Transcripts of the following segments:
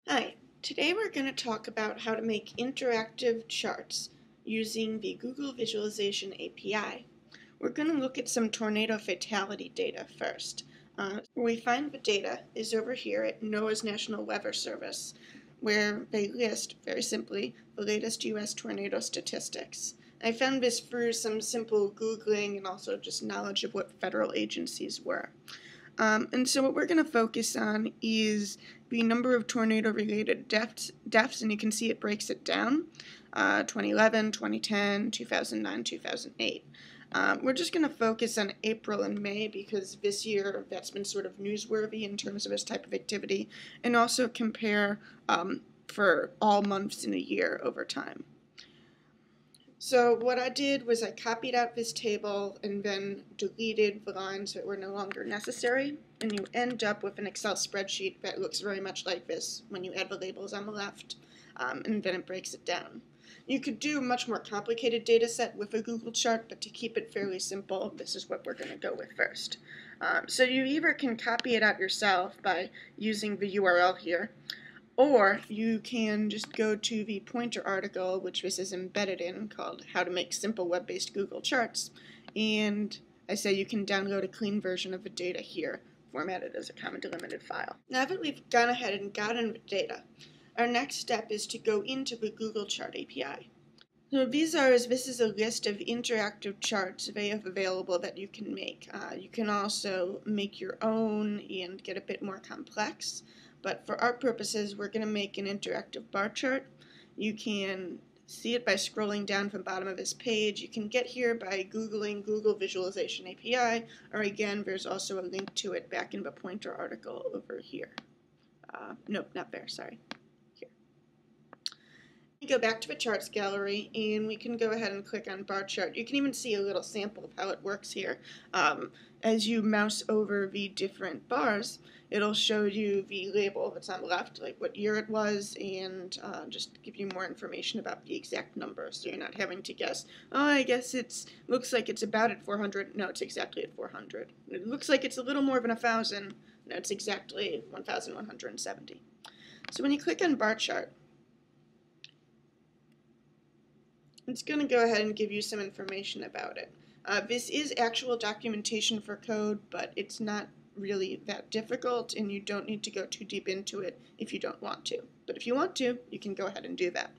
Hi, today we're going to talk about how to make interactive charts using the Google Visualization API. We're going to look at some tornado fatality data first. Where we find the data is over here at NOAA's National Weather Service, where they list, very simply, the latest U.S. tornado statistics. I found this through some simple Googling and also just knowledge of what federal agencies were. And so what we're going to focus on is the number of tornado-related deaths, and you can see it breaks it down, 2011, 2010, 2009, 2008. We're just going to focus on April and May because this year that's been sort of newsworthy in terms of this type of activity, and also compare for all months in a year over time. So what I did was I copied out this table and then deleted the lines that were no longer necessary, and you end up with an Excel spreadsheet that looks very much like this when you add the labels on the left, and then it breaks it down. You could do a much more complicated data set with a Google chart, but to keep it fairly simple, this is what we're going to go with first. So you either can copy it out yourself by using the URL here, or you can just go to the Poynter article, which this is embedded in, called How to Make Simple Web-Based Google Charts, and I say you can download a clean version of the data here, formatted as a comma delimited file. Now that we've gone ahead and gotten the data, our next step is to go into the Google Chart API. So this is a list of interactive charts they have available that you can make. You can also make your own and get a bit more complex, but for our purposes we're going to make an interactive bar chart. You can see it by scrolling down from the bottom of this page. You can get here by Googling Google Visualization API, or again there's also a link to it back in the Poynter article over here. Nope, not there, sorry. Go back to the charts gallery and we can go ahead and click on bar chart. You can even see a little sample of how it works here. As you mouse over the different bars, it'll show you the label that's on the left, like what year it was, and just give you more information about the exact number, so you're not having to guess, oh, I guess looks like it's about at 400. No, it's exactly at 400. It looks like it's a little more than 1,000. No, it's exactly 1,170. So when you click on bar chart, it's going to go ahead and give you some information about it. This is actual documentation for code, but it's not really that difficult, and you don't need to go too deep into it if you don't want to. But if you want to, you can go ahead and do that.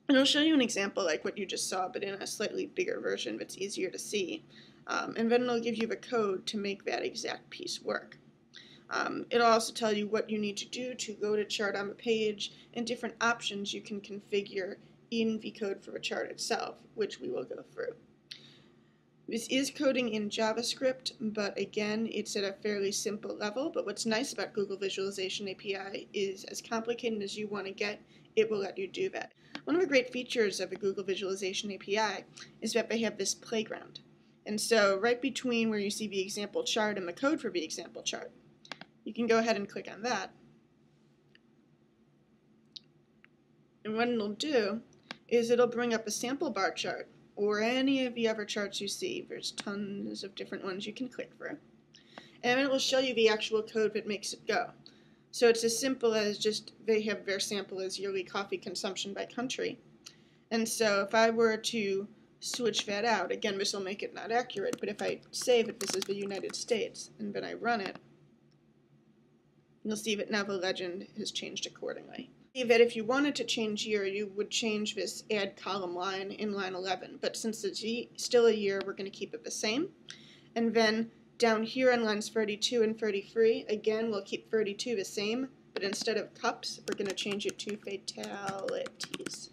And I'll show you an example like what you just saw, but in a slightly bigger version that's easier to see. And then it'll give you the code to make that exact piece work. It'll also tell you what you need to do to load a chart on the page and different options you can configure in the code for the chart itself, which we will go through. This is coding in JavaScript, but again, it's at a fairly simple level. But what's nice about Google Visualization API is as complicated as you want to get, it will let you do that. One of the great features of the Google Visualization API is that they have this playground. And so right between where you see the example chart and the code for the example chart, you can go ahead and click on that. And what it'll do is it'll bring up a sample bar chart or any of the other charts you see. There's tons of different ones you can click through. And it will show you the actual code that makes it go. So it's as simple as just they have their sample as yearly coffee consumption by country. And so if I were to switch that out, again this will make it not accurate, but if I say that this is the United States and then I run it, you'll see that now the legend has changed accordingly. That if you wanted to change year, you would change this add column line in line 11, but since it's still a year, we're going to keep it the same. And then down here on lines 32 and 33, again, we'll keep 32 the same, but instead of cups, we're going to change it to fatalities.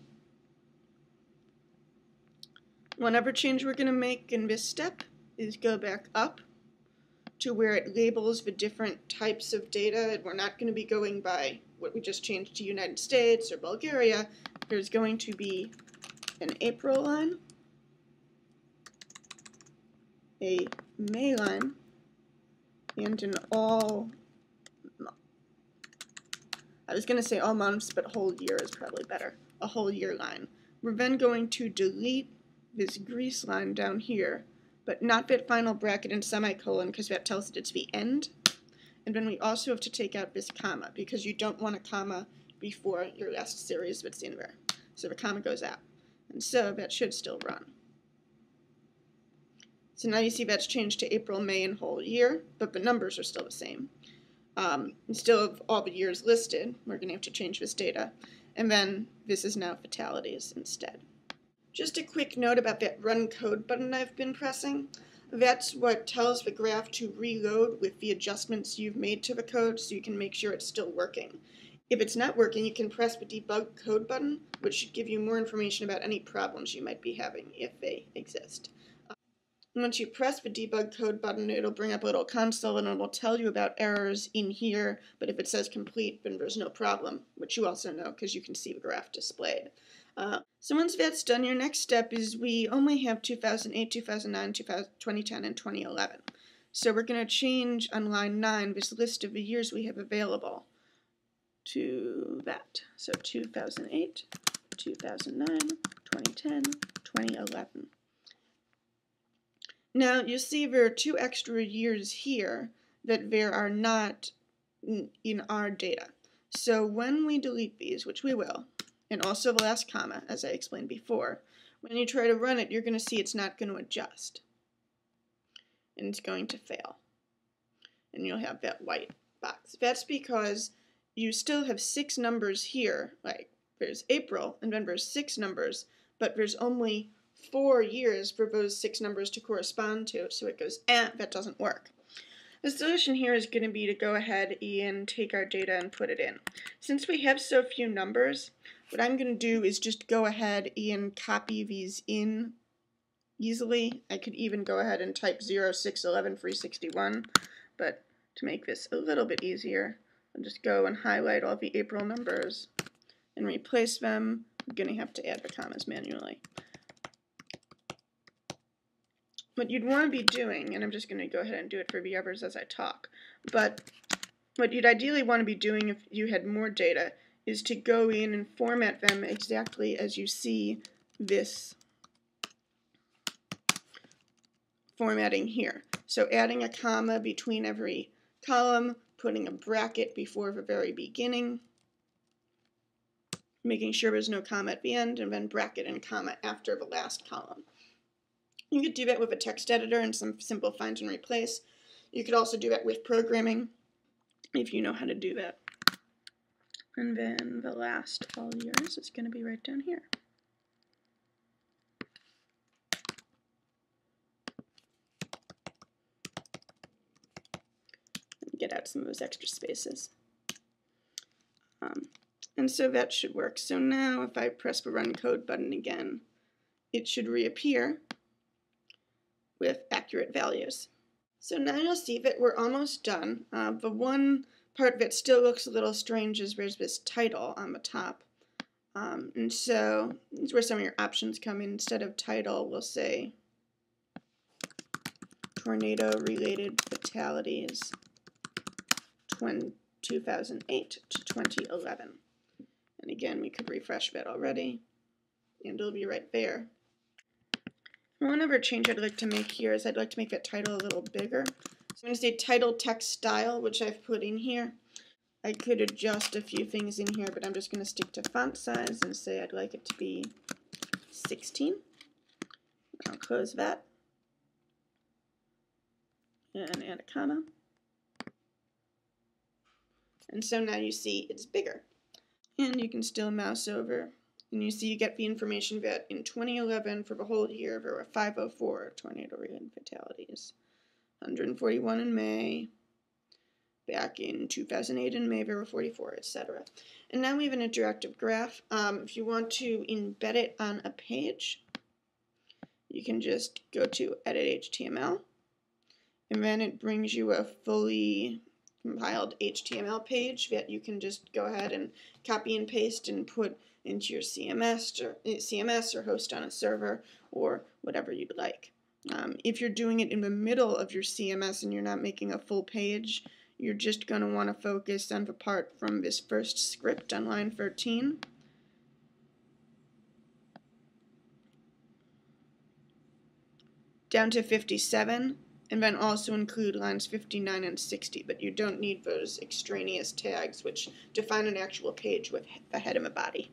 One other change we're going to make in this step is go back up to where it labels the different types of data. We're not going to be going by what we just changed to United States or Bulgaria. There's going to be an April line, a May line, and an all, I was going to say all months, but whole year is probably better, a whole year line. We're then going to delete this Greece line down here, but not that final bracket and semicolon because that tells it it's the end. And then we also have to take out this comma because you don't want a comma before your last series that's in there. So the comma goes out. And so that should still run. So now you see that's changed to April, May, and whole year, but the numbers are still the same. Still have all the years listed. We're going to have to change this data. And then this is now fatalities instead. Just a quick note about that run code button I've been pressing. That's what tells the graph to reload with the adjustments you've made to the code so you can make sure it's still working. If it's not working, you can press the debug code button, which should give you more information about any problems you might be having if they exist. Once you press the debug code button, it'll bring up a little console and it will tell you about errors in here, but if it says complete, then there's no problem, which you also know because you can see the graph displayed. So once that's done, your next step is we only have 2008, 2009, 2010, and 2011. So we're going to change on line 9 this list of the years we have available to that. So 2008, 2009, 2010, 2011. Now, you see there are 2 extra years here that there are not in our data. So when we delete these, which we will, and also the last comma, as I explained before, when you try to run it, you're going to see it's not going to adjust. And it's going to fail. And you'll have that white box. That's because you still have 6 numbers here, like there's April, and then there's 6 numbers, but there's only 4 years for those 6 numbers to correspond to, so it goes, that doesn't work. The solution here is going to be to go ahead and take our data and put it in. Since we have so few numbers, what I'm going to do is just go ahead and copy these in easily. I could even go ahead and type 0, 6, 11, 361, but to make this a little bit easier, I'll just go and highlight all the April numbers and replace them. I'm going to have to add the commas manually. What you'd want to be doing, and I'm just going to go ahead and do it for the others as I talk, but what you'd ideally want to be doing if you had more data is to go in and format them exactly as you see this formatting here. So adding a comma between every column, putting a bracket before the very beginning, making sure there's no comma at the end, and then bracket and comma after the last column. You could do that with a text editor and some simple find and replace. You could also do that with programming if you know how to do that. And then the last all years is going to be right down here. Get out some of those extra spaces. And so that should work. So now if I press the run code button again, it should reappear with accurate values. So now you'll see that we're almost done. The one part that still looks a little strange is there's this title on the top. And so this is where some of your options come in. Instead of title, we'll say tornado-related fatalities 2008 to 2011. And again, we could refresh that already, and it'll be right there. One other change I'd like to make here is I'd like to make that title a little bigger. So I'm going to say title text style, which I've put in here. I could adjust a few things in here, but I'm just going to stick to font size and say I'd like it to be 16. I'll close that and add a comma. And so now you see it's bigger. And you can still mouse over, and you see you get the information that in 2011, for the whole year, there were 504 tornado-related fatalities. 141 in May. Back in 2008 in May, there were 44, etc. And now we have an interactive graph. If you want to embed it on a page, you can just go to Edit HTML, and then it brings you a fully compiled HTML page that you can just go ahead and copy and paste and put into your CMS or host on a server or whatever you'd like. If you're doing it in the middle of your CMS and you're not making a full page, you're just going to want to focus on the part from this first script on line 13. Down to 57, and then also include lines 59 and 60, but you don't need those extraneous tags which define an actual page with the head and the body.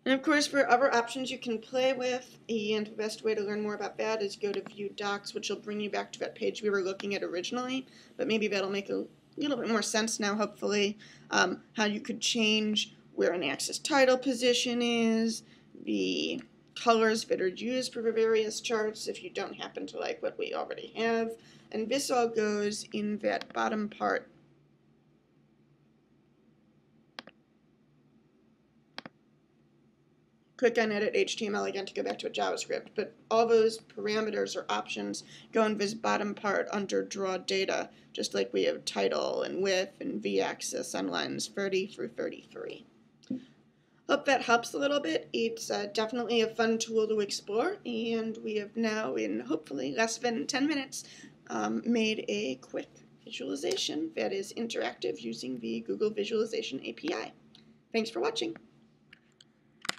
And of course, for other options you can play with, and the best way to learn more about that is go to View Docs, which will bring you back to that page we were looking at originally, but maybe that'll make a little bit more sense now, hopefully, how you could change where an axis title position is, the colors that are used for the various charts if you don't happen to like what we already have, and this all goes in that bottom part. Click on Edit HTML again to go back to a JavaScript, but all those parameters or options go in this bottom part under Draw Data, just like we have title and width and v-axis on lines 30 through 33. Hope that helps a little bit. It's definitely a fun tool to explore, and we have now, in hopefully less than 10 minutes, made a quick visualization that is interactive using the Google Visualization API. Thanks for watching.